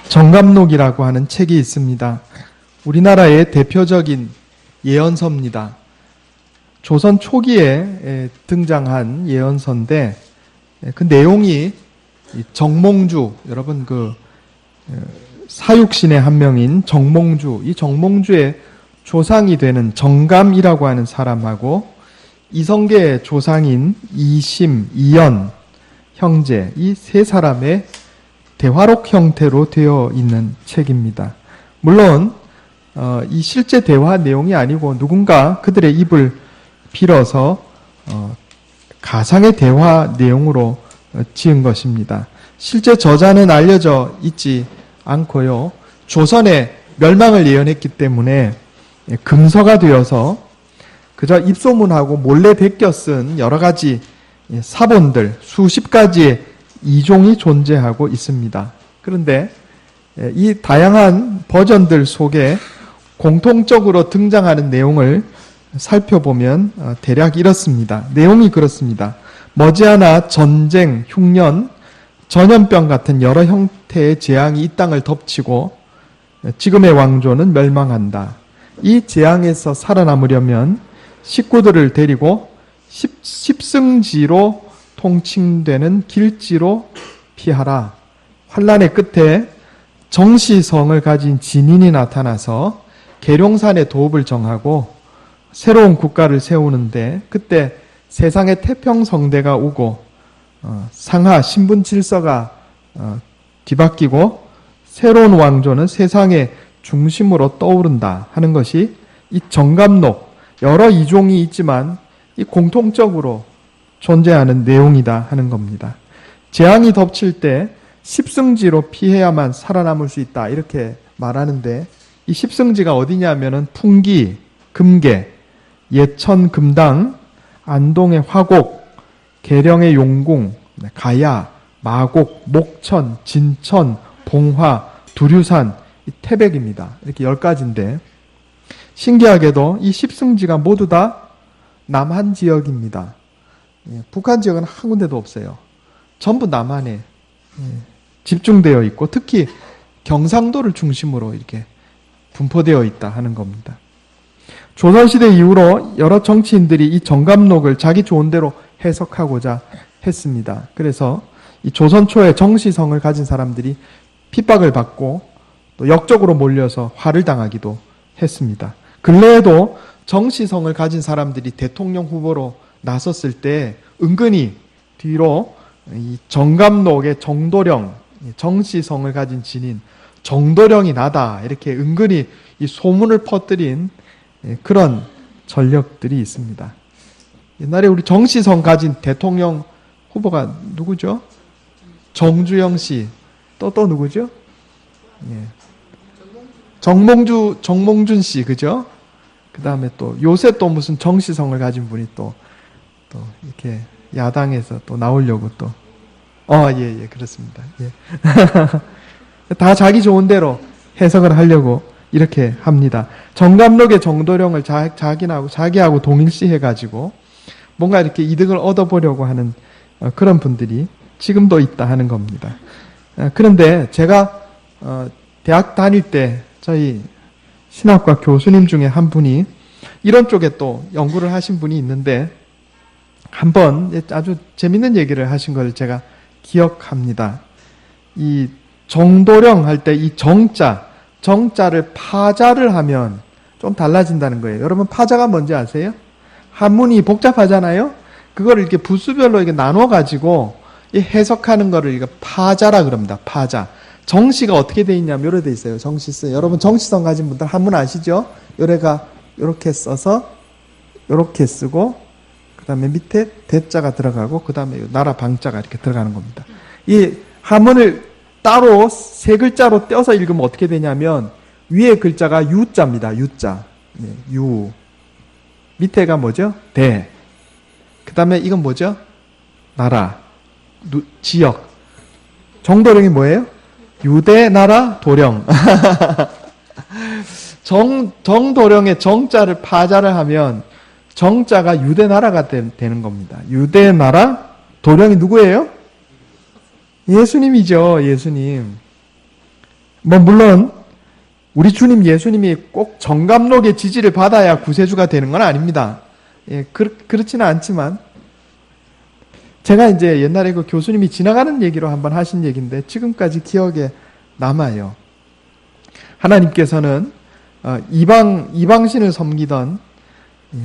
정감록이라고 하는 책이 있습니다. 우리나라의 대표적인 예언서입니다. 조선 초기에 등장한 예언서인데 그 내용이 정몽주, 여러분 사육신의 한 명인 정몽주, 이 정몽주의 조상이 되는 정감이라고 하는 사람하고 이성계의 조상인 이심, 이연 형제, 이 세 사람의 대화록 형태로 되어 있는 책입니다. 물론 이 실제 대화 내용이 아니고 누군가 그들의 입을 빌어서 가상의 대화 내용으로 지은 것입니다. 실제 저자는 알려져 있지 않고요. 조선의 멸망을 예언했기 때문에 금서가 되어서 그저 입소문하고 몰래 베껴 쓴 여러 가지 사본들, 수십 가지의 이종이 존재하고 있습니다. 그런데 이 다양한 버전들 속에 공통적으로 등장하는 내용을 살펴보면 대략 이렇습니다. 내용이 그렇습니다. 머지않아 전쟁, 흉년, 전염병 같은 여러 형태의 재앙이 이 땅을 덮치고 지금의 왕조는 멸망한다. 이 재앙에서 살아남으려면 식구들을 데리고 십승지로 통칭되는 길지로 피하라. 환란의 끝에 정시성을 가진 진인이 나타나서 계룡산의 도읍을 정하고 새로운 국가를 세우는데 그때 세상의 태평성대가 오고 상하 신분 질서가 뒤바뀌고 새로운 왕조는 세상의 중심으로 떠오른다 하는 것이 이 정감록, 여러 이종이 있지만 이 공통적으로 존재하는 내용이다 하는 겁니다. 재앙이 덮칠 때 십승지로 피해야만 살아남을 수 있다 이렇게 말하는데 이 십승지가 어디냐면은 풍기, 금계, 예천 금당, 안동의 화곡, 계령의 용궁, 가야, 마곡, 목천, 진천, 봉화, 두류산, 태백입니다. 이렇게 10가지인데 신기하게도 이 십승지가 모두 다 남한 지역입니다. 북한 지역은 한 군데도 없어요. 전부 남한에 집중되어 있고 특히 경상도를 중심으로 이렇게 분포되어 있다 하는 겁니다. 조선시대 이후로 여러 정치인들이 이 정감록을 자기 좋은 대로 해석하고자 했습니다. 그래서 이 조선 초에 정시성을 가진 사람들이 핍박을 받고 또 역적으로 몰려서 화를 당하기도 했습니다. 근래에도 정시성을 가진 사람들이 대통령 후보로 나섰을 때 은근히 뒤로 이 정감록의 정도령, 정시성을 가진 진인 정도령이 나다 이렇게 은근히 이 소문을 퍼뜨린 그런 전력들이 있습니다. 옛날에 우리 정시성 가진 대통령 후보가 누구죠? 정주영 씨. 또 누구죠? 정몽준 씨, 그죠? 그 다음에 또 요새 또 무슨 정시성을 가진 분이 또 이렇게 야당에서 또 나오려고 또. 예, 그렇습니다. 예. 다 자기 좋은 대로 해석을 하려고 이렇게 합니다. 정감록의 정도령을 자기하고 동일시해가지고 뭔가 이렇게 이득을 얻어보려고 하는 그런 분들이 지금도 있다 하는 겁니다. 그런데 제가 대학 다닐 때 저희 신학과 교수님 중에 한 분이 이런 쪽에 또 연구를 하신 분이 있는데 한번 아주 재밌는 얘기를 하신 걸 제가 기억합니다. 이 정도령 할 때 이 정자를 파자를 하면 좀 달라진다는 거예요. 여러분 파자가 뭔지 아세요? 한문이 복잡하잖아요? 그걸 이렇게 부수별로 이렇게 나눠가지고 해석하는 거를 이거 파자라 그럽니다. 파자. 정시가 어떻게 돼 있냐면 이렇게 돼 있어요. 정시스. 여러분 정시성 가진 분들 한문 아시죠? 요래가 이렇게 써서 이렇게 쓰고 그 다음에 밑에 대자가 들어가고 그 다음에 나라 방자가 이렇게 들어가는 겁니다. 이 한문을 따로 세 글자로 떼어서 읽으면 어떻게 되냐면 위에 글자가 유자입니다. 유자. 유. 밑에가 뭐죠? 대. 그 다음에 이건 뭐죠? 나라. 지역. 정도령이 뭐예요? 유대, 나라, 도령. 정도령의 정자를 파자를 하면 정자가 유대 나라가 되는 겁니다. 유대 나라, 도령이 누구예요? 예수님이죠. 예수님. 물론 우리 주님 예수님이 꼭 정감록의 지지를 받아야 구세주가 되는 건 아닙니다. 예, 그렇지는 않지만 제가 이제 옛날에 그 교수님이 지나가는 얘기로 한번 하신 얘기인데 지금까지 기억에 남아요. 하나님께서는 이방신을 섬기던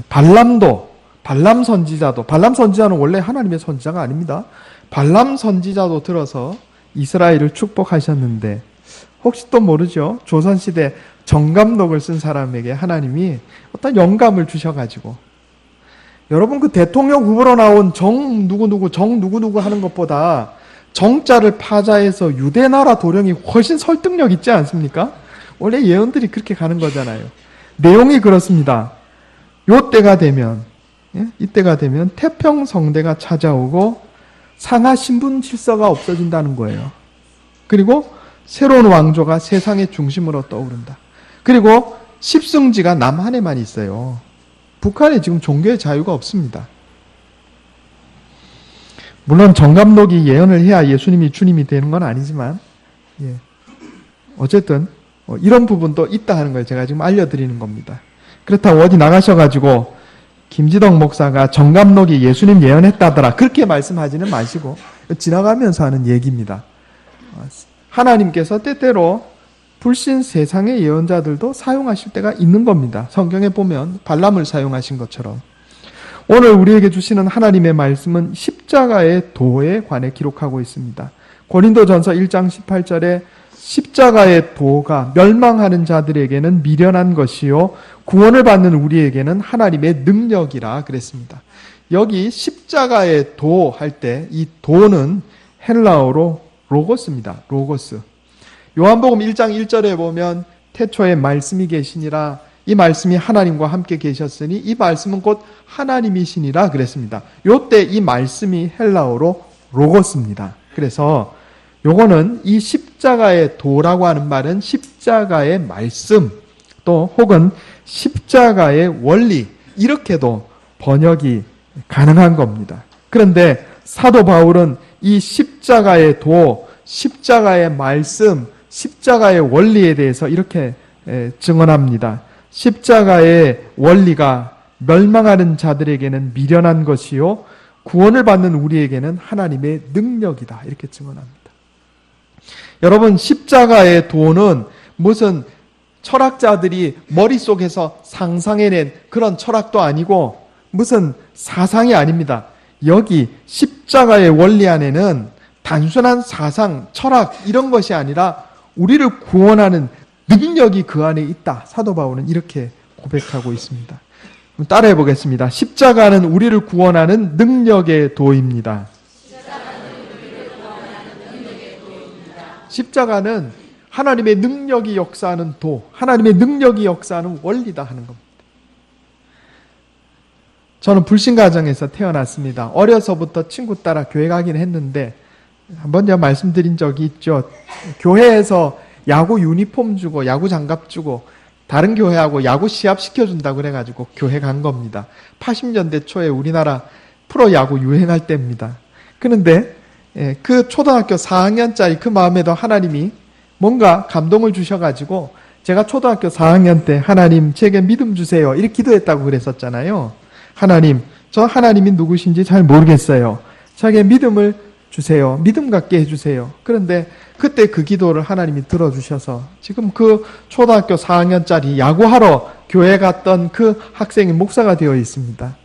발람 선지자는 원래 하나님의 선지자가 아닙니다. 발람 선지자도 들어서 이스라엘을 축복하셨는데 혹시 또 모르죠? 조선시대 정감록을 쓴 사람에게 하나님이 어떤 영감을 주셔가지고 여러분 그 대통령 후보로 나온 정 누구누구 하는 것보다 정자를 파자해서 유대나라 도령이 훨씬 설득력 있지 않습니까? 원래 예언들이 그렇게 가는 거잖아요. 내용이 그렇습니다. 이때가 되면 태평성대가 찾아오고 상하 신분 질서가 없어진다는 거예요. 그리고 새로운 왕조가 세상의 중심으로 떠오른다. 그리고 십승지가 남한에만 있어요. 북한에 지금 종교의 자유가 없습니다. 물론 정감록이 예언을 해야 예수님이 주님이 되는 건 아니지만 어쨌든 이런 부분도 있다 하는 걸 제가 지금 알려드리는 겁니다. 그렇다고 어디 나가셔가지고 김지덕 목사가 정감록이 예수님 예언했다더라 그렇게 말씀하지는 마시고 지나가면서 하는 얘기입니다. 하나님께서 때때로 불신 세상의 예언자들도 사용하실 때가 있는 겁니다. 성경에 보면 발람을 사용하신 것처럼. 오늘 우리에게 주시는 하나님의 말씀은 십자가의 도에 관해 기록하고 있습니다. 고린도전서 1장 18절에 십자가의 도가 멸망하는 자들에게는 미련한 것이요 구원을 받는 우리에게는 하나님의 능력이라 그랬습니다. 여기 십자가의 도 할 때 이 도는 헬라어로 로고스입니다. 로고스. 요한복음 1장 1절에 보면 태초에 말씀이 계시니라 이 말씀이 하나님과 함께 계셨으니 이 말씀은 곧 하나님이시니라 그랬습니다. 요때 이 말씀이 헬라어로 로고스입니다. 그래서 요거는 이 십자가의 도라고 하는 말은 십자가의 말씀 또 혹은 십자가의 원리 이렇게도 번역이 가능한 겁니다. 그런데 사도 바울은 이 십자가의 도, 십자가의 말씀, 십자가의 원리에 대해서 이렇게 증언합니다. 십자가의 원리가 멸망하는 자들에게는 미련한 것이요 구원을 받는 우리에게는 하나님의 능력이다. 이렇게 증언합니다. 여러분 십자가의 도는 무슨 철학자들이 머릿속에서 상상해낸 그런 철학도 아니고 무슨 사상이 아닙니다. 여기 십자가의 원리 안에는 단순한 사상, 철학 이런 것이 아니라 우리를 구원하는 능력이 그 안에 있다. 사도 바울은 이렇게 고백하고 있습니다. 따라해 보겠습니다. 십자가는 우리를 구원하는 능력의 도입니다. 십자가는 하나님의 능력이 역사하는 도, 하나님의 능력이 역사하는 원리다 하는 겁니다. 저는 불신 가정에서 태어났습니다. 어려서부터 친구 따라 교회 가긴 했는데 한번 제가 말씀드린 적이 있죠. 교회에서 야구 유니폼 주고 야구 장갑 주고 다른 교회하고 야구 시합 시켜준다고 그래가지고 교회 간 겁니다. 80년대 초에 우리나라 프로야구 유행할 때입니다. 그런데 그 초등학교 4학년짜리 그 마음에도 하나님이 뭔가 감동을 주셔가지고 제가 초등학교 4학년 때 하나님 제게 믿음 주세요 이렇게 기도했다고 그랬었잖아요. 하나님, 저 하나님이 누구신지 잘 모르겠어요. 저에게 믿음을 주세요. 믿음 갖게 해주세요. 그런데 그때 그 기도를 하나님이 들어주셔서 지금 그 초등학교 4학년짜리 야구하러 교회 갔던 그 학생이 목사가 되어 있습니다.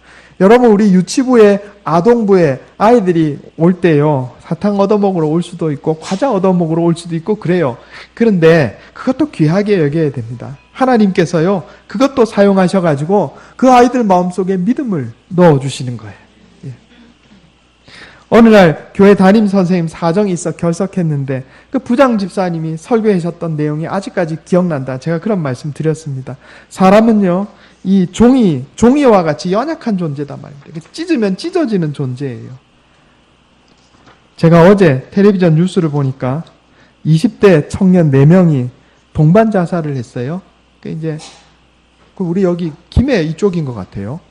여러분 우리 유치부에 아동부에 아이들이 올 때요. 사탕 얻어먹으러 올 수도 있고 과자 얻어먹으러 올 수도 있고 그래요. 그런데 그것도 귀하게 여겨야 됩니다. 하나님께서요. 그것도 사용하셔가지고 그 아이들 마음속에 믿음을 넣어주시는 거예요. 예. 어느 날 교회 담임 선생님 사정이 있어 결석했는데 그 부장 집사님이 설교하셨던 내용이 아직까지 기억난다. 제가 그런 말씀 드렸습니다. 사람은요. 이 종이와 같이 연약한 존재다 말입니다. 찢으면 찢어지는 존재예요. 제가 어제 텔레비전 뉴스를 보니까 20대 청년 4명이 동반 자살을 했어요. 이제 우리 여기 김해 이쪽인 것 같아요.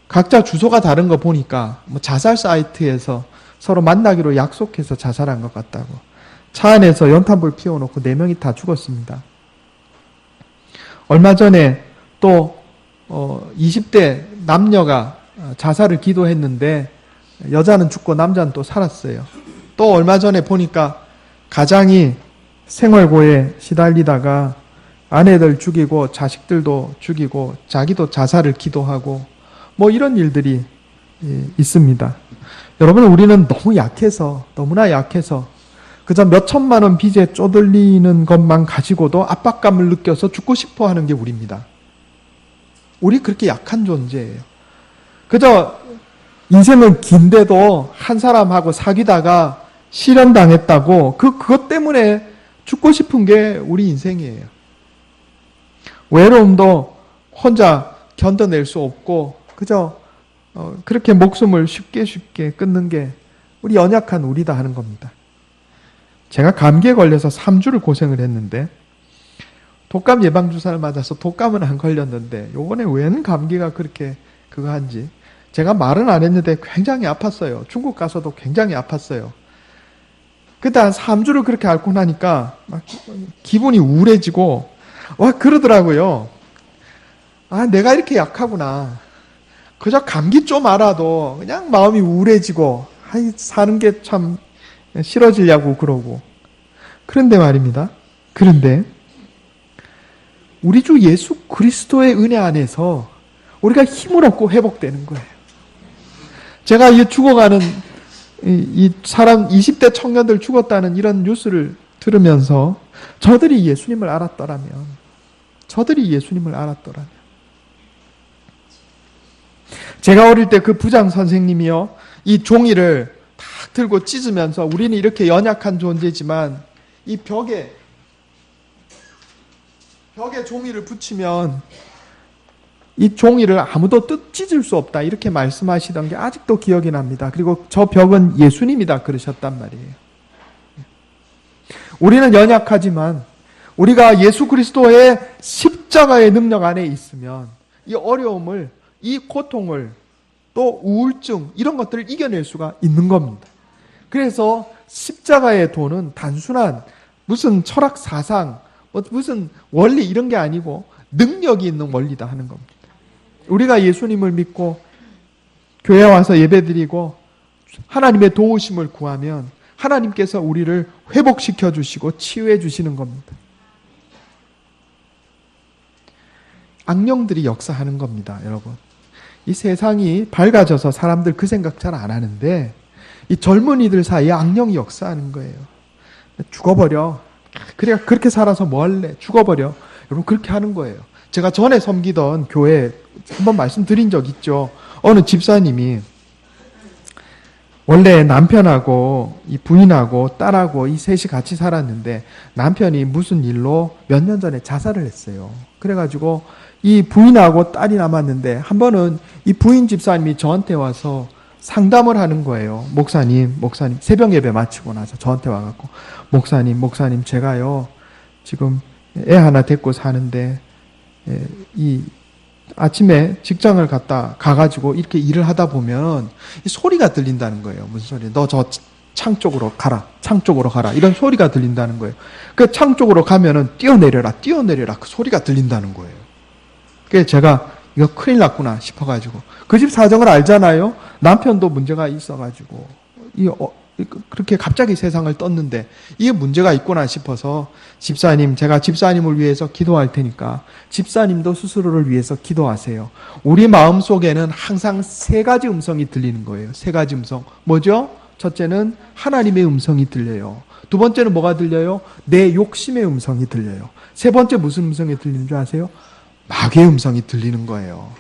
각자 주소가 다른 거 보니까 뭐 자살 사이트에서 서로 만나기로 약속해서 자살한 것 같다고. 차 안에서 연탄불 피워놓고 4명이 다 죽었습니다. 얼마 전에 또 20대 남녀가 자살을 기도했는데 여자는 죽고 남자는 또 살았어요. 또 얼마 전에 보니까 가장이 생활고에 시달리다가 아내들 죽이고 자식들도 죽이고 자기도 자살을 기도하고 뭐 이런 일들이 있습니다. 여러분, 우리는 너무 약해서, 너무나 약해서 그저 몇 천만 원 빚에 쪼들리는 것만 가지고도 압박감을 느껴서 죽고 싶어 하는 게 우리입니다. 우리 그렇게 약한 존재예요. 그저 인생은 긴데도 한 사람하고 사귀다가 실현당했다고 그것 때문에 죽고 싶은 게 우리 인생이에요. 외로움도 혼자 견뎌낼 수 없고 그저 그렇게 목숨을 쉽게 끊는 게 우리 연약한 우리다 하는 겁니다. 제가 감기에 걸려서 3주를 고생을 했는데 독감 예방주사를 맞아서 독감은 안 걸렸는데 요번에 웬 감기가 그렇게 그거 한지 제가 말은 안 했는데 굉장히 아팠어요. 중국 가서도 굉장히 아팠어요. 그때 한 3주를 그렇게 앓고 나니까 막 기분이 우울해지고 그러더라고요. 내가 이렇게 약하구나. 그저 감기 좀 알아도 그냥 마음이 우울해지고 사는 게 참 싫어지려고 그러고. 그런데 말입니다. 그런데 우리 주 예수 그리스도의 은혜 안에서 우리가 힘을 얻고 회복되는 거예요. 제가 이 죽어가는 이 사람 20대 청년들 죽었다는 이런 뉴스를 들으면서 저들이 예수님을 알았더라면 제가 어릴 때 그 부장 선생님이요 이 종이를 탁 들고 찢으면서 우리는 이렇게 연약한 존재지만 이 벽에 종이를 붙이면 이 종이를 아무도 찢을 수 없다 이렇게 말씀하시던 게 아직도 기억이 납니다. 그리고 저 벽은 예수님이다 그러셨단 말이에요. 우리는 연약하지만 우리가 예수 그리스도의 십자가의 능력 안에 있으면 이 어려움을, 이 고통을, 또 우울증 이런 것들을 이겨낼 수가 있는 겁니다. 그래서 십자가의 도는 단순한 무슨 철학 사상, 무슨 원리 이런 게 아니고 능력이 있는 원리다 하는 겁니다. 우리가 예수님을 믿고 교회 와서 예배드리고 하나님의 도우심을 구하면 하나님께서 우리를 회복시켜 주시고 치유해 주시는 겁니다. 악령들이 역사하는 겁니다, 여러분. 이 세상이 밝아져서 사람들 그 생각 잘 안 하는데 이 젊은이들 사이에 악령이 역사하는 거예요. 죽어버려. 그래 그렇게 살아서 뭐 할래? 죽어버려. 여러분 그렇게 하는 거예요. 제가 전에 섬기던 교회 한번 말씀드린 적 있죠. 어느 집사님이 원래 남편하고 이 부인하고 딸하고 이 셋이 같이 살았는데 남편이 무슨 일로 몇 년 전에 자살을 했어요. 그래가지고 이 부인하고 딸이 남았는데 한 번은 이 부인 집사님이 저한테 와서 상담을 하는 거예요. 목사님 새벽 예배 마치고 나서 저한테 와갖고 목사님 제가요 지금 애 하나 데리고 사는데 이 아침에 직장을 가가지고 이렇게 일을 하다 보면 이 소리가 들린다는 거예요. 무슨 소리? 너 저 창 쪽으로 가라. 이런 소리가 들린다는 거예요. 그 창 쪽으로 가면은 뛰어내려라. 그 소리가 들린다는 거예요. 그래서 제가 이거 큰일 났구나 싶어가지고 그 집 사정을 알잖아요. 남편도 문제가 있어가지고 그렇게 갑자기 세상을 떴는데 이게 문제가 있구나 싶어서 제가 집사님을 위해서 기도할 테니까 집사님도 스스로를 위해서 기도하세요. 우리 마음속에는 항상 3가지 음성이 들리는 거예요. 3가지 음성. 뭐죠? 첫째는 하나님의 음성이 들려요. 두 번째는 뭐가 들려요? 내 욕심의 음성이 들려요. 세 번째 무슨 음성이 들리는 줄 아세요? 마귀의 음성이 들리는 거예요.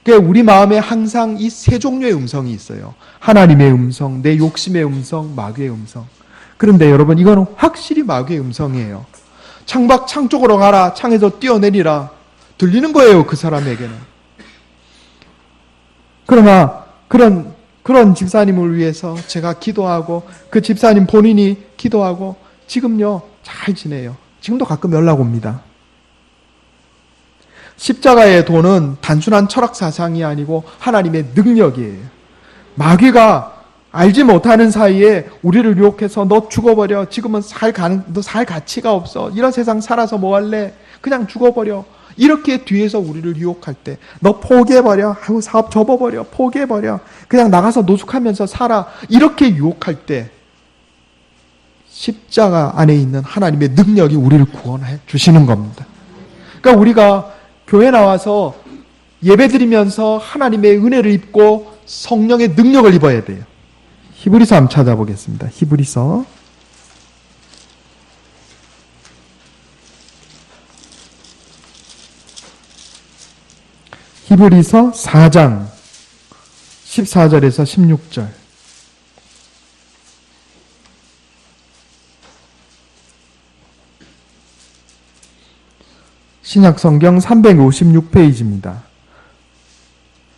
그러니까 우리 마음에 항상 이 3종류의 음성이 있어요. 하나님의 음성, 내 욕심의 음성, 마귀의 음성. 그런데 여러분 이거는 확실히 마귀의 음성이에요. 창 쪽으로 가라. 창에서 뛰어내리라. 들리는 거예요. 그 사람에게는. 그러나 그런 집사님을 위해서 제가 기도하고 그 집사님 본인이 기도하고 지금요 잘 지내요. 지금도 가끔 연락 옵니다. 십자가의 도는 단순한 철학 사상이 아니고 하나님의 능력이에요. 마귀가 알지 못하는 사이에 우리를 유혹해서 너 죽어버려. 지금은 너 살 가치가 없어. 이런 세상 살아서 뭐 할래? 그냥 죽어버려. 이렇게 뒤에서 우리를 유혹할 때 너 포기해버려. 아이고 사업 접어버려. 포기해버려. 그냥 나가서 노숙하면서 살아. 이렇게 유혹할 때 십자가 안에 있는 하나님의 능력이 우리를 구원해 주시는 겁니다. 그러니까 우리가 교회 나와서 예배드리면서 하나님의 은혜를 입고 성령의 능력을 입어야 돼요. 히브리서 한번 찾아보겠습니다. 히브리서 4장 14절에서 16절. 신약성경 356페이지입니다.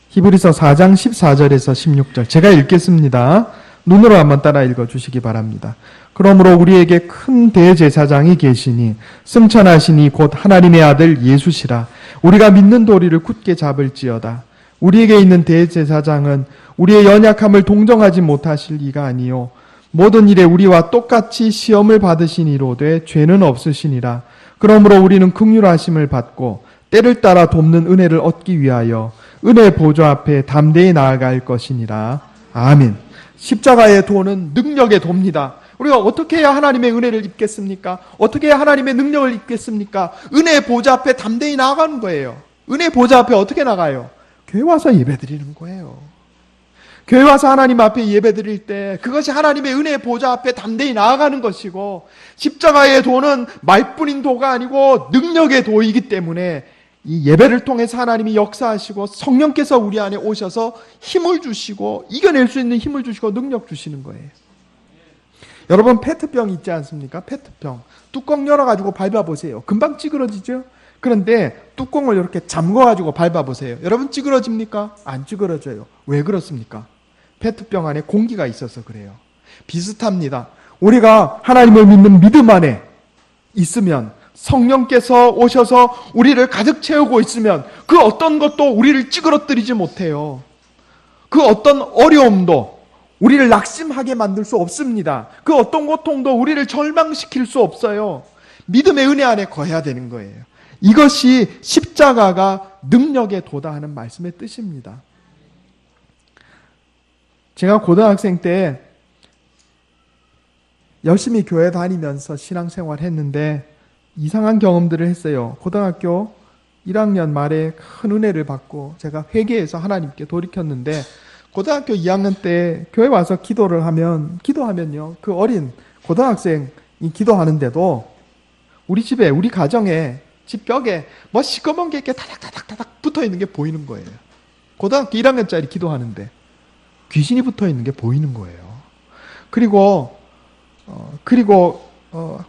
히브리서 4장 14절에서 16절. 제가 읽겠습니다. 눈으로 한번 따라 읽어주시기 바랍니다. 그러므로 우리에게 큰 대제사장이 계시니 승천하시니 곧 하나님의 아들 예수시라. 우리가 믿는 도리를 굳게 잡을지어다. 우리에게 있는 대제사장은 우리의 연약함을 동정하지 못하실 이가 아니요 모든 일에 우리와 똑같이 시험을 받으시니로되 죄는 없으시니라. 그러므로 우리는 긍휼하심을 받고 때를 따라 돕는 은혜를 얻기 위하여 은혜 보좌 앞에 담대히 나아갈 것이니라. 아멘. 십자가의 도는 능력의 도입니다. 우리가 어떻게 해야 하나님의 은혜를 입겠습니까? 어떻게 해야 하나님의 능력을 입겠습니까? 은혜 보좌 앞에 담대히 나아가는 거예요. 은혜 보좌 앞에 어떻게 나가요? 교회 와서 예배드리는 거예요. 교회 와서 하나님 앞에 예배드릴 때 그것이 하나님의 은혜 보좌 앞에 담대히 나아가는 것이고, 십자가의 도는 말뿐인 도가 아니고 능력의 도이기 때문에 이 예배를 통해서 하나님이 역사하시고 성령께서 우리 안에 오셔서 힘을 주시고 이겨낼 수 있는 힘을 주시고 능력 주시는 거예요. 여러분 페트병 있지 않습니까? 페트병. 뚜껑 열어가지고 밟아보세요. 금방 찌그러지죠? 그런데 뚜껑을 이렇게 잠궈가지고 밟아보세요. 여러분 찌그러집니까? 안 찌그러져요. 왜 그렇습니까? 페트병 안에 공기가 있어서 그래요. 비슷합니다. 우리가 하나님을 믿는 믿음 안에 있으면, 성령께서 오셔서 우리를 가득 채우고 있으면 그 어떤 것도 우리를 찌그러뜨리지 못해요. 그 어떤 어려움도 우리를 낙심하게 만들 수 없습니다. 그 어떤 고통도 우리를 절망시킬 수 없어요. 믿음의 은혜 안에 거해야 되는 거예요. 이것이 십자가가 능력에 도달하는 말씀의 뜻입니다. 제가 고등학생 때 열심히 교회 다니면서 신앙생활 했는데 이상한 경험들을 했어요. 고등학교 1학년 말에 큰 은혜를 받고 제가 회개해서 하나님께 돌이켰는데, 고등학교 2학년 때 교회 와서 기도하면요, 그 어린 고등학생이 기도하는데도 우리 집에, 우리 가정에, 집 벽에 뭐 시꺼먼 게 이렇게 타닥타닥타닥 붙어 있는 게 보이는 거예요. 고등학교 1학년짜리 기도하는데 귀신이 붙어 있는 게 보이는 거예요. 그리고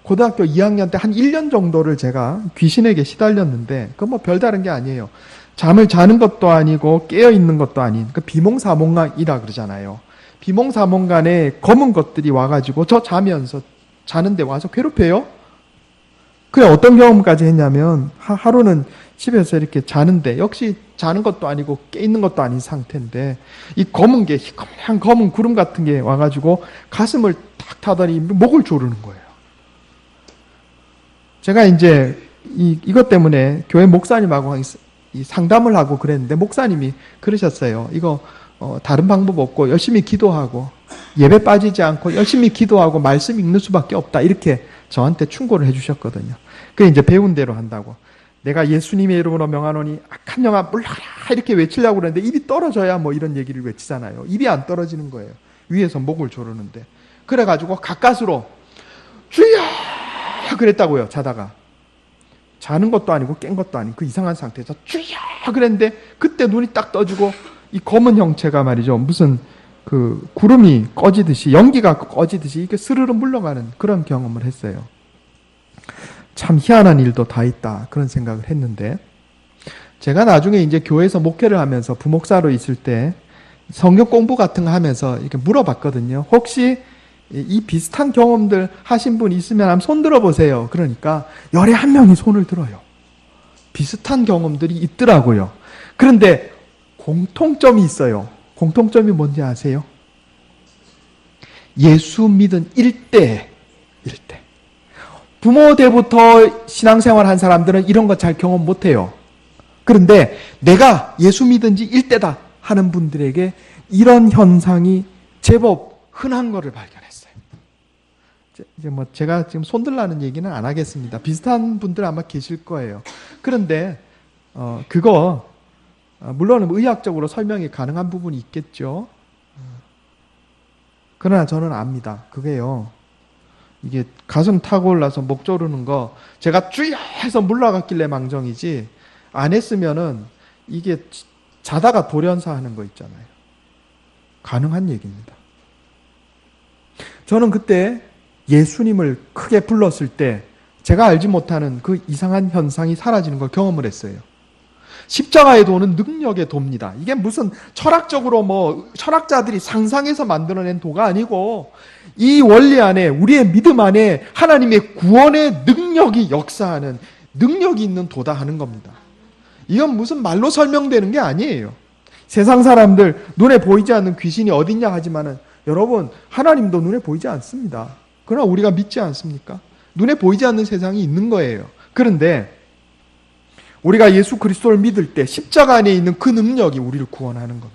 고등학교 2학년 때 한 1년 정도를 제가 귀신에게 시달렸는데, 그건 뭐 별다른 게 아니에요. 잠을 자는 것도 아니고 깨어있는 것도 아닌, 그 비몽사몽이라 그러잖아요. 비몽사몽간에 검은 것들이 와가지고 저 자는데 와서 괴롭혀요. 그래, 어떤 경험까지 했냐면, 하루는 집에서 이렇게 자는데, 역시 자는 것도 아니고 깨있는 것도 아닌 상태인데, 이 검은 게, 희꺼먼 검은 구름 같은 게 와가지고 가슴을 탁 타더니 목을 조르는 거예요. 제가 이제 이것 때문에 교회 목사님하고 상담을 하고 그랬는데, 목사님이 그러셨어요. 이거 다른 방법 없고 열심히 기도하고 예배 빠지지 않고 열심히 기도하고 말씀 읽는 수밖에 없다, 이렇게 저한테 충고를 해주셨거든요. 그래 이제 배운 대로 한다고. 내가 예수님의 이름으로 명하노니 악한 영아 물러가라 이렇게 외치려고 그러는데 입이 떨어져야 뭐 이런 얘기를 외치잖아요. 입이 안 떨어지는 거예요. 위에서 목을 조르는데. 그래가지고 가까스로 주여 그랬다고요. 자다가. 자는 것도 아니고 깬 것도 아닌 그 이상한 상태에서 주여 그랬는데, 그때 눈이 딱 떠지고 이 검은 형체가 말이죠, 무슨 그 구름이 꺼지듯이, 연기가 꺼지듯이 이렇게 스르르 물러가는 그런 경험을 했어요. 참 희한한 일도 다 있다, 그런 생각을 했는데, 제가 나중에 이제 교회에서 목회를 하면서 부목사로 있을 때 성경 공부 같은 거 하면서 이렇게 물어봤거든요. 혹시 이 비슷한 경험들 하신 분 있으면 한번 손 들어보세요. 그러니까 열에 한 명이 손을 들어요. 비슷한 경험들이 있더라고요. 그런데 공통점이 있어요. 공통점이 뭔지 아세요? 예수 믿은 일대. 부모 때부터 신앙생활 한 사람들은 이런 거 잘 경험 못해요. 그런데 내가 예수 믿은 지 일대다 하는 분들에게 이런 현상이 제법 흔한 거를 발견했어요. 이제 뭐 제가 지금 손들라는 얘기는 안 하겠습니다. 비슷한 분들 아마 계실 거예요. 그런데 그거 물론 의학적으로 설명이 가능한 부분이 있겠죠. 그러나 저는 압니다. 그게요. 이게 가슴 타고 올라서 목 조르는 거 제가 쭈야 해서 물러갔길래 망정이지 안 했으면은 이게 자다가 돌연사하는 거 있잖아요. 가능한 얘기입니다. 저는 그때 예수님을 크게 불렀을 때 제가 알지 못하는 그 이상한 현상이 사라지는 걸 경험을 했어요. 십자가의 도는 능력의 도입니다. 이게 무슨 철학적으로 철학자들이 상상해서 만들어낸 도가 아니고 이 원리 안에 우리의 믿음 안에 하나님의 구원의 능력이 역사하는 능력이 있는 도다 하는 겁니다. 이건 무슨 말로 설명되는 게 아니에요. 세상 사람들 눈에 보이지 않는 귀신이 어딨냐 하지만은 여러분 하나님도 눈에 보이지 않습니다. 그러나 우리가 믿지 않습니까? 눈에 보이지 않는 세상이 있는 거예요. 그런데 우리가 예수 그리스도를 믿을 때 십자가 안에 있는 그 능력이 우리를 구원하는 겁니다.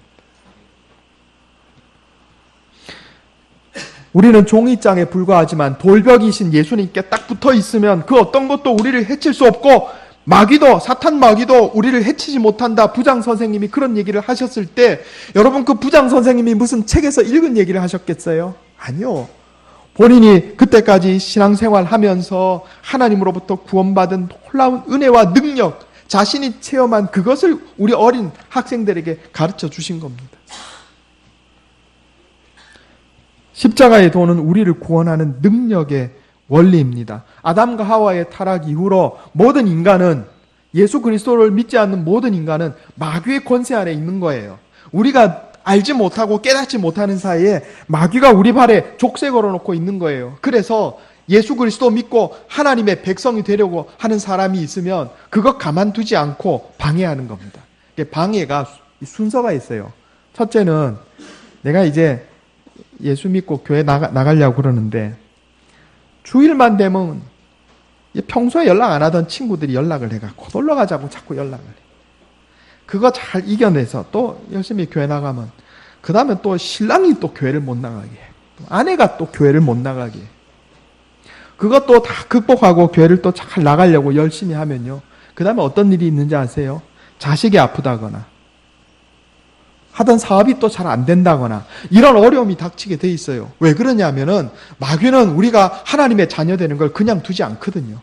우리는 종이장에 불과하지만 돌벽이신 예수님께 딱 붙어 있으면 그 어떤 것도 우리를 해칠 수 없고 사탄 마귀도 우리를 해치지 못한다. 부장 선생님이 그런 얘기를 하셨을 때 여러분 그 부장 선생님이 무슨 책에서 읽은 얘기를 하셨겠어요? 아니요. 본인이 그때까지 신앙생활 하면서 하나님으로부터 구원받은 놀라운 은혜와 능력, 자신이 체험한 그것을 우리 어린 학생들에게 가르쳐 주신 겁니다. 십자가의 도는 우리를 구원하는 능력의 원리입니다. 아담과 하와의 타락 이후로 모든 인간은 예수 그리스도를 믿지 않는 모든 인간은 마귀의 권세 아래 있는 거예요. 우리가 알지 못하고 깨닫지 못하는 사이에 마귀가 우리 발에 족쇄 걸어놓고 있는 거예요. 그래서 예수 그리스도 믿고 하나님의 백성이 되려고 하는 사람이 있으면 그것 가만두지 않고 방해하는 겁니다. 방해가 순서가 있어요. 첫째는 내가 이제 예수 믿고 교회 나가려고 그러는데 주일만 되면 평소에 연락 안 하던 친구들이 연락을 해갖고 놀러 가자고 자꾸 연락을 해. 그거 잘 이겨내서 또 열심히 교회 나가면 그 다음에 또 신랑이 또 교회를 못 나가게 해. 아내가 또 교회를 못 나가게 해. 그것도 다 극복하고 교회를 또 잘 나가려고 열심히 하면요. 그 다음에 어떤 일이 있는지 아세요? 자식이 아프다거나 하던 사업이 또 잘 안 된다거나 이런 어려움이 닥치게 돼 있어요. 왜 그러냐면은 마귀는 우리가 하나님의 자녀 되는 걸 그냥 두지 않거든요.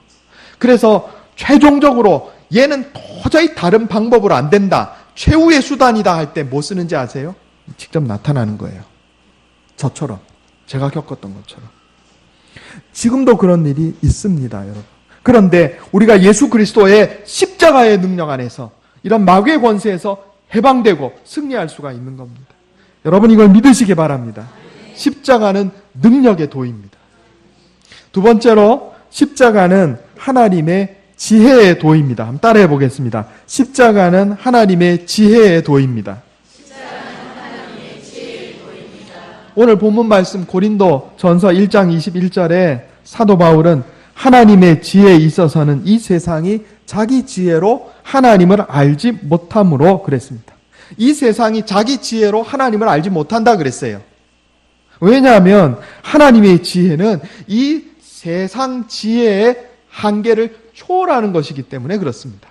그래서 최종적으로 얘는 도저히 다른 방법으로 안 된다. 최후의 수단이다 할 때 뭐 쓰는지 아세요? 직접 나타나는 거예요. 저처럼. 제가 겪었던 것처럼. 지금도 그런 일이 있습니다, 여러분. 그런데 우리가 예수 그리스도의 십자가의 능력 안에서 이런 마귀의 권세에서 해방되고 승리할 수가 있는 겁니다. 여러분 이걸 믿으시기 바랍니다. 십자가는 능력의 도입니다. 두 번째로 십자가는 하나님의 지혜의 도입니다. 한번 따라해 보겠습니다. 십자가는 하나님의 지혜의 도입니다. 오늘 본문 말씀 고린도 전서 1장 21절에 사도 바울은 하나님의 지혜에 있어서는 이 세상이 자기 지혜로 하나님을 알지 못함으로 그랬습니다. 이 세상이 자기 지혜로 하나님을 알지 못한다 그랬어요. 왜냐하면 하나님의 지혜는 이 세상 지혜의 한계를 초월하는 것이기 때문에 그렇습니다.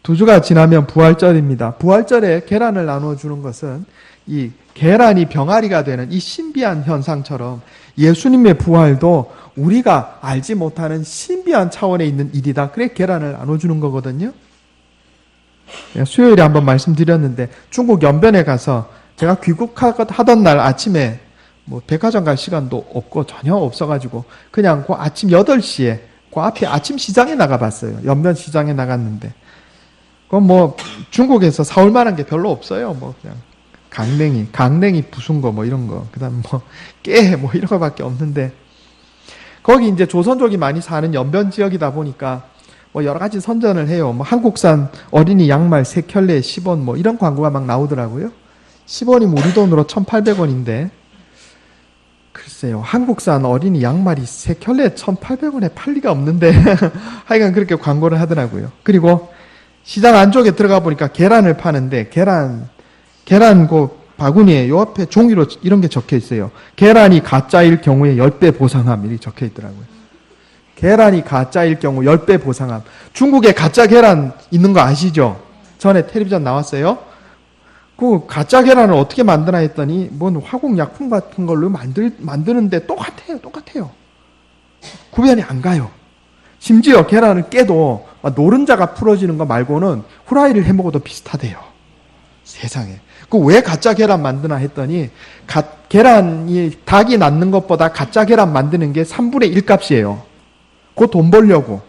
두 주가 지나면 부활절입니다. 부활절에 계란을 나눠주는 것은 이 계란이 병아리가 되는 이 신비한 현상처럼 예수님의 부활도 우리가 알지 못하는 신비한 차원에 있는 일이다. 그래 계란을 나눠주는 거거든요. 수요일에 한번 말씀드렸는데 중국 연변에 가서 제가 귀국하던 날 아침에 백화점 갈 시간도 없고 전혀 없어가지고 그냥 그 아침 8시에 그 앞에 아침 시장에 나가봤어요. 연변 시장에 나갔는데 그건 중국에서 사올 만한 게 별로 없어요. 그냥 강냉이 부순 거 이런 거, 그다음 깨 이런 거밖에 없는데 거기 이제 조선족이 많이 사는 연변 지역이다 보니까 여러 가지 선전을 해요. 한국산 어린이 양말 3켤레에 10원 이런 광고가 막 나오더라고요. 10원이면 우리 돈으로 1,800원인데 글쎄요, 한국산 어린이 양말이 세 켤레 1,800원에 팔 리가 없는데 하여간 그렇게 광고를 하더라고요. 그리고 시장 안쪽에 들어가 보니까 계란을 파는데 계란 그 바구니에 요 앞에 종이로 이런 게 적혀 있어요. 계란이 가짜일 경우에 10배 보상함 이렇게 적혀 있더라고요. 계란이 가짜일 경우 10배 보상함. 중국에 가짜 계란 있는 거 아시죠? 전에 텔레비전 나왔어요. 그 가짜 계란을 어떻게 만드나 했더니 뭔 화공약품 같은 걸로 만드는데 똑같아요. 구별이 안 가요. 심지어 계란을 깨도 노른자가 풀어지는 거 말고는 후라이를 해 먹어도 비슷하대요. 세상에. 그 왜 가짜 계란 만드나 했더니 계란이 닭이 낳는 것보다 가짜 계란 만드는 게 3분의 1 값이에요. 그 돈 벌려고.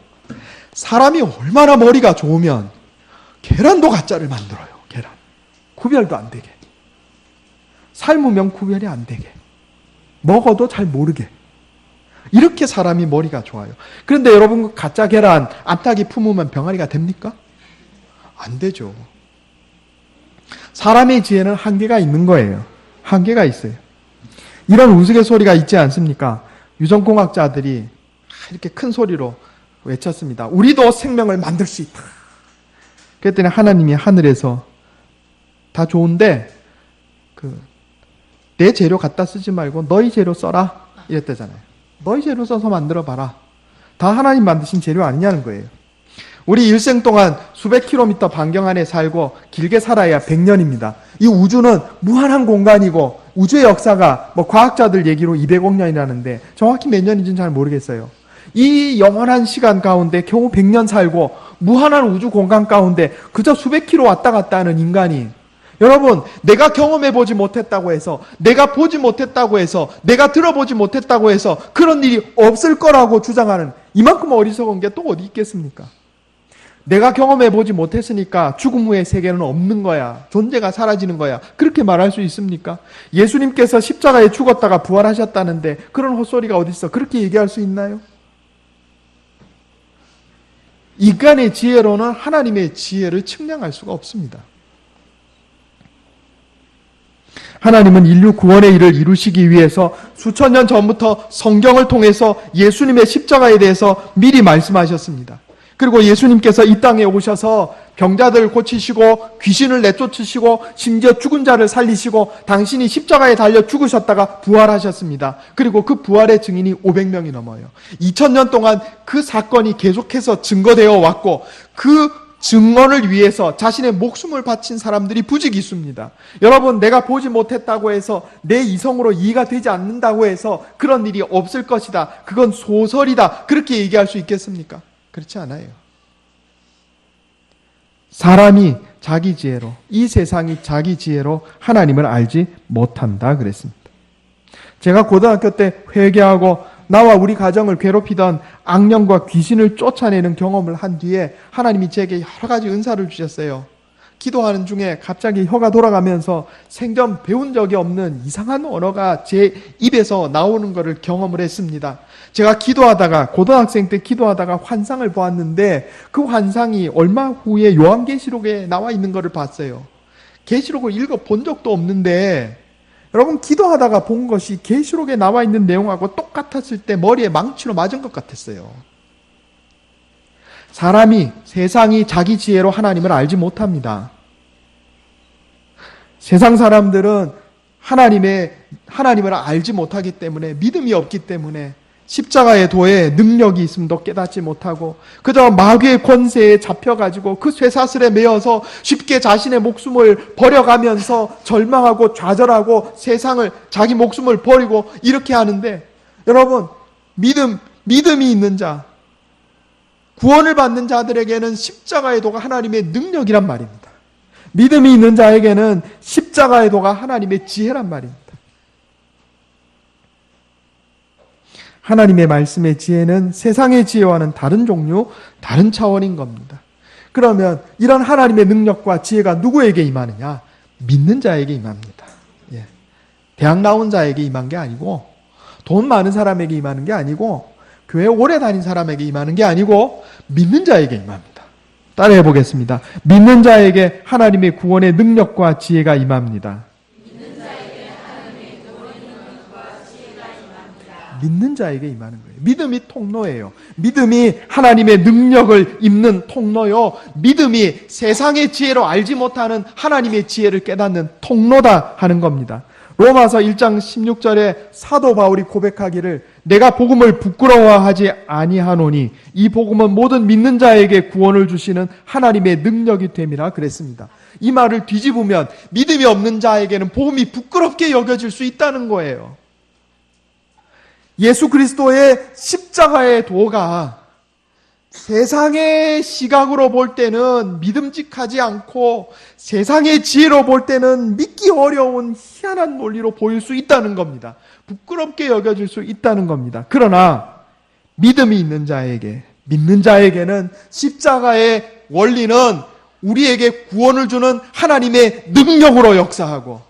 사람이 얼마나 머리가 좋으면 계란도 가짜를 만들어요. 계란. 구별도 안 되게. 삶으면 구별이 안 되게. 먹어도 잘 모르게. 이렇게 사람이 머리가 좋아요. 그런데 여러분 가짜 계란 암탉이 품으면 병아리가 됩니까? 안 되죠. 사람의 지혜는 한계가 있는 거예요. 한계가 있어요. 이런 우스갯소리가 있지 않습니까? 유전공학자들이 이렇게 큰 소리로 외쳤습니다. 우리도 생명을 만들 수 있다. 그랬더니 하나님이 하늘에서 다 좋은데 내 재료 갖다 쓰지 말고 너희 재료 써라 이랬대잖아요. 너희 재료 써서 만들어봐라. 다 하나님 만드신 재료 아니냐는 거예요. 우리 일생 동안 수백 킬로미터 반경 안에 살고 길게 살아야 100년입니다. 이 우주는 무한한 공간이고 우주의 역사가 과학자들 얘기로 200억 년이라는데 정확히 몇 년인지는 잘 모르겠어요. 이 영원한 시간 가운데 겨우 100년 살고 무한한 우주 공간 가운데 그저 수백 킬로 왔다 갔다 하는 인간이 여러분 내가 경험해보지 못했다고 해서 내가 보지 못했다고 해서 내가 들어보지 못했다고 해서 그런 일이 없을 거라고 주장하는 이만큼 어리석은 게 또 어디 있겠습니까? 내가 경험해보지 못했으니까 죽음 후의 세계는 없는 거야. 존재가 사라지는 거야. 그렇게 말할 수 있습니까? 예수님께서 십자가에 죽었다가 부활하셨다는데 그런 헛소리가 어디 있어? 그렇게 얘기할 수 있나요? 인간의 지혜로는 하나님의 지혜를 측량할 수가 없습니다. 하나님은 인류 구원의 일을 이루시기 위해서 수천 년 전부터 성경을 통해서 예수님의 십자가에 대해서 미리 말씀하셨습니다. 그리고 예수님께서 이 땅에 오셔서 병자들을 고치시고 귀신을 내쫓으시고 심지어 죽은 자를 살리시고 당신이 십자가에 달려 죽으셨다가 부활하셨습니다. 그리고 그 부활의 증인이 500명이 넘어요. 2000년 동안 그 사건이 계속해서 증거되어 왔고 그 증언을 위해서 자신의 목숨을 바친 사람들이 부지기수입니다. 여러분 내가 보지 못했다고 해서 내 이성으로 이해가 되지 않는다고 해서 그런 일이 없을 것이다. 그건 소설이다. 그렇게 얘기할 수 있겠습니까? 그렇지 않아요. 사람이 자기 지혜로, 이 세상이 자기 지혜로 하나님을 알지 못한다 그랬습니다. 제가 고등학교 때 회개하고 나와 우리 가정을 괴롭히던 악령과 귀신을 쫓아내는 경험을 한 뒤에 하나님이 제게 여러 가지 은사를 주셨어요. 기도하는 중에 갑자기 혀가 돌아가면서 생전 배운 적이 없는 이상한 언어가 제 입에서 나오는 것을 경험을 했습니다. 제가 기도하다가 고등학생 때 기도하다가 환상을 보았는데 그 환상이 얼마 후에 요한계시록에 나와 있는 것을 봤어요. 계시록을 읽어본 적도 없는데 여러분 기도하다가 본 것이 계시록에 나와 있는 내용하고 똑같았을 때 머리에 망치로 맞은 것 같았어요. 사람이 세상이 자기 지혜로 하나님을 알지 못합니다. 세상 사람들은 하나님을 알지 못하기 때문에 믿음이 없기 때문에 십자가의 도에 능력이 있음도 깨닫지 못하고 그저 마귀의 권세에 잡혀가지고 그 쇠사슬에 매여서 쉽게 자신의 목숨을 버려가면서 절망하고 좌절하고 세상을 자기 목숨을 버리고 이렇게 하는데 여러분 믿음이 있는 자 구원을 받는 자들에게는 십자가의 도가 하나님의 능력이란 말입니다. 믿음이 있는 자에게는 십자가의 도가 하나님의 지혜란 말입니다. 하나님의 말씀의 지혜는 세상의 지혜와는 다른 종류, 다른 차원인 겁니다. 그러면 이런 하나님의 능력과 지혜가 누구에게 임하느냐? 믿는 자에게 임합니다. 예. 대학 나온 자에게 임한 게 아니고 돈 많은 사람에게 임하는 게 아니고 교회 오래 다닌 사람에게 임하는 게 아니고 믿는 자에게 임합니다. 따라해 보겠습니다. 믿는 자에게 하나님의 구원의 능력과 지혜가 임합니다. 믿는 자에게 하나님의 구원의 능력과 지혜가 믿는 자에게 임하는 거예요. 믿음이 통로예요. 믿음이 하나님의 능력을 입는 통로요. 믿음이 세상의 지혜로 알지 못하는 하나님의 지혜를 깨닫는 통로다 하는 겁니다. 로마서 1장 16절에 사도 바울이 고백하기를 내가 복음을 부끄러워하지 아니하노니 이 복음은 모든 믿는 자에게 구원을 주시는 하나님의 능력이 됨이라 그랬습니다. 이 말을 뒤집으면 믿음이 없는 자에게는 복음이 부끄럽게 여겨질 수 있다는 거예요. 예수 그리스도의 십자가의 도가 세상의 시각으로 볼 때는 믿음직하지 않고 세상의 지혜로 볼 때는 믿기 어려운 희한한 논리로 보일 수 있다는 겁니다. 부끄럽게 여겨질 수 있다는 겁니다. 그러나 믿음이 있는 자에게, 믿는 자에게는 십자가의 원리는 우리에게 구원을 주는 하나님의 능력으로 역사하고,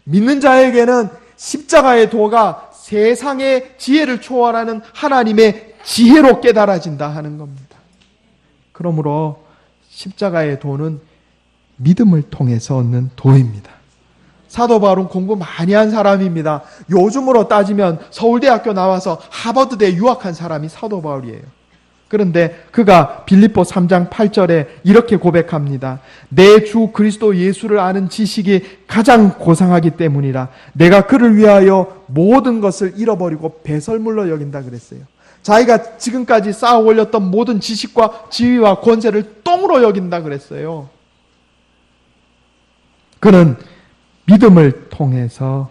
믿는 자에게는 십자가의 도가 세상의 지혜를 초월하는 하나님의 지혜로 깨달아진다 하는 겁니다. 그러므로 십자가의 도는 믿음을 통해서 얻는 도입니다. 사도 바울은 공부 많이 한 사람입니다. 요즘으로 따지면 서울대학교 나와서 하버드대 유학한 사람이 사도 바울이에요. 그런데 그가 빌립보 3장 8절에 이렇게 고백합니다. 내 주 그리스도 예수를 아는 지식이 가장 고상하기 때문이라 내가 그를 위하여 모든 것을 잃어버리고 배설물로 여긴다 그랬어요. 자기가 지금까지 쌓아 올렸던 모든 지식과 지위와 권세를 똥으로 여긴다 그랬어요. 그는 믿음을 통해서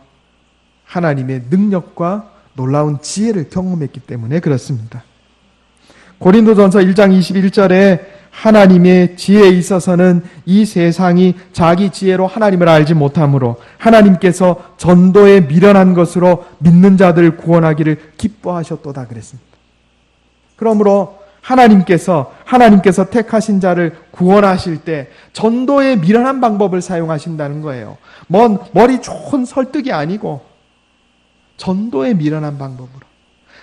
하나님의 능력과 놀라운 지혜를 경험했기 때문에 그렇습니다. 고린도전서 1장 21절에 하나님의 지혜에 있어서는 이 세상이 자기 지혜로 하나님을 알지 못하므로 하나님께서 전도에 미련한 것으로 믿는 자들을 구원하기를 기뻐하셨도다 그랬습니다. 그러므로 하나님께서 택하신 자를 구원하실 때 전도에 미련한 방법을 사용하신다는 거예요. 머리 좋은 설득이 아니고 전도에 미련한 방법으로.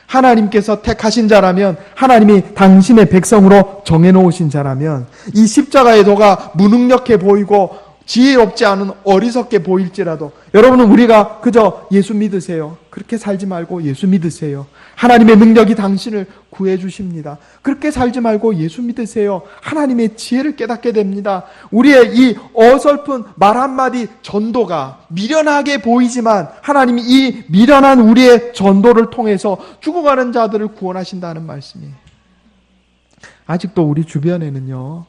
하나님께서 택하신 자라면, 하나님이 당신의 백성으로 정해놓으신 자라면 이 십자가의 도가 무능력해 보이고 지혜롭지 않은 어리석게 보일지라도 여러분은 우리가 그저 예수 믿으세요. 그렇게 살지 말고 예수 믿으세요. 하나님의 능력이 당신을 구해 주십니다. 그렇게 살지 말고 예수 믿으세요. 하나님의 지혜를 깨닫게 됩니다. 우리의 이 어설픈 말 한마디 전도가 미련하게 보이지만 하나님이 이 미련한 우리의 전도를 통해서 죽어가는 자들을 구원하신다는 말씀이에요. 아직도 우리 주변에는요,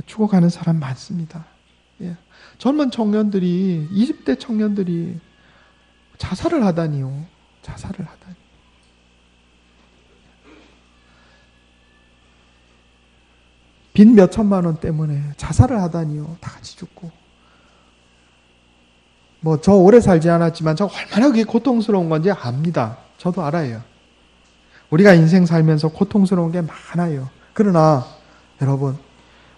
죽어가는 사람 많습니다. 예. 젊은 청년들이, 20대 청년들이 자살을 하다니요. 자살을 하다니. 빚 몇 천만 원 때문에 자살을 하다니요. 다 같이 죽고. 저 오래 살지 않았지만 저 얼마나 그게 고통스러운 건지 압니다. 저도 알아요. 우리가 인생 살면서 고통스러운 게 많아요. 그러나 여러분,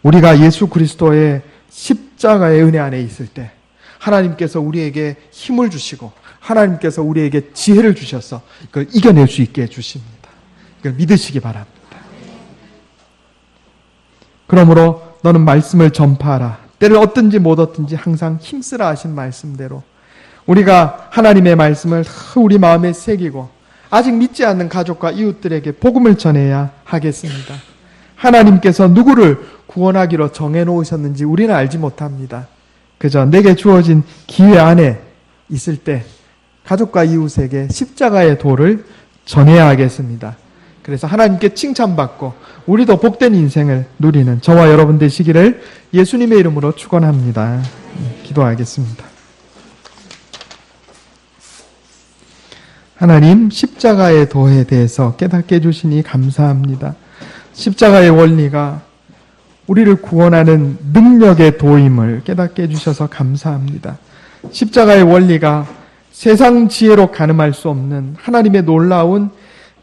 우리가 예수 그리스도의 십자가의 은혜 안에 있을 때 하나님께서 우리에게 힘을 주시고 하나님께서 우리에게 지혜를 주셔서 이걸 이겨낼 수 있게 해주십니다. 이걸 믿으시기 바랍니다. 그러므로 너는 말씀을 전파하라. 때를 얻든지 못 얻든지 항상 힘쓰라 하신 말씀대로 우리가 하나님의 말씀을 우리 마음에 새기고 아직 믿지 않는 가족과 이웃들에게 복음을 전해야 하겠습니다. 하나님께서 누구를 구원하기로 정해놓으셨는지 우리는 알지 못합니다. 그저 내게 주어진 기회 안에 있을 때 가족과 이웃에게 십자가의 도를 전해야 하겠습니다. 그래서 하나님께 칭찬받고 우리도 복된 인생을 누리는 저와 여러분 되시기를 예수님의 이름으로 축원합니다. 기도하겠습니다. 하나님, 십자가의 도에 대해서 깨닫게 해주시니 감사합니다. 십자가의 원리가 우리를 구원하는 능력의 도임을 깨닫게 해주셔서 감사합니다. 십자가의 원리가 세상 지혜로 가늠할 수 없는 하나님의 놀라운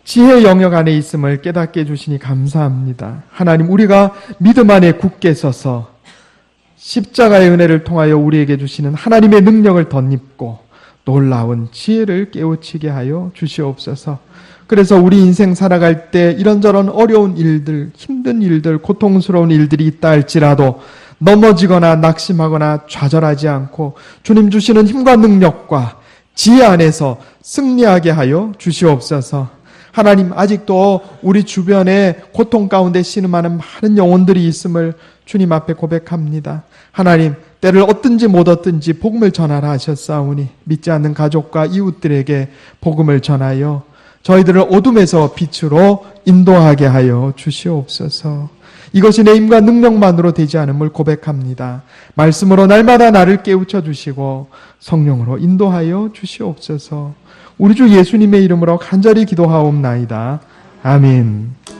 지혜 영역 안에 있음을 깨닫게 해주시니 감사합니다. 하나님, 우리가 믿음 안에 굳게 서서 십자가의 은혜를 통하여 우리에게 주시는 하나님의 능력을 덧입고 놀라운 지혜를 깨우치게 하여 주시옵소서. 그래서 우리 인생 살아갈 때 이런저런 어려운 일들, 힘든 일들, 고통스러운 일들이 있다 할지라도 넘어지거나 낙심하거나 좌절하지 않고 주님 주시는 힘과 능력과 지혜 안에서 승리하게 하여 주시옵소서. 하나님, 아직도 우리 주변에 고통 가운데 신음하는 많은 영혼들이 있음을 주님 앞에 고백합니다. 하나님, 때를 얻든지 못 얻든지 복음을 전하라 하셨사오니 믿지 않는 가족과 이웃들에게 복음을 전하여 저희들을 어둠에서 빛으로 인도하게 하여 주시옵소서. 이것이 내 힘과 능력만으로 되지 않음을 고백합니다. 말씀으로 날마다 나를 깨우쳐 주시고 성령으로 인도하여 주시옵소서. 우리 주 예수님의 이름으로 간절히 기도하옵나이다. 아멘.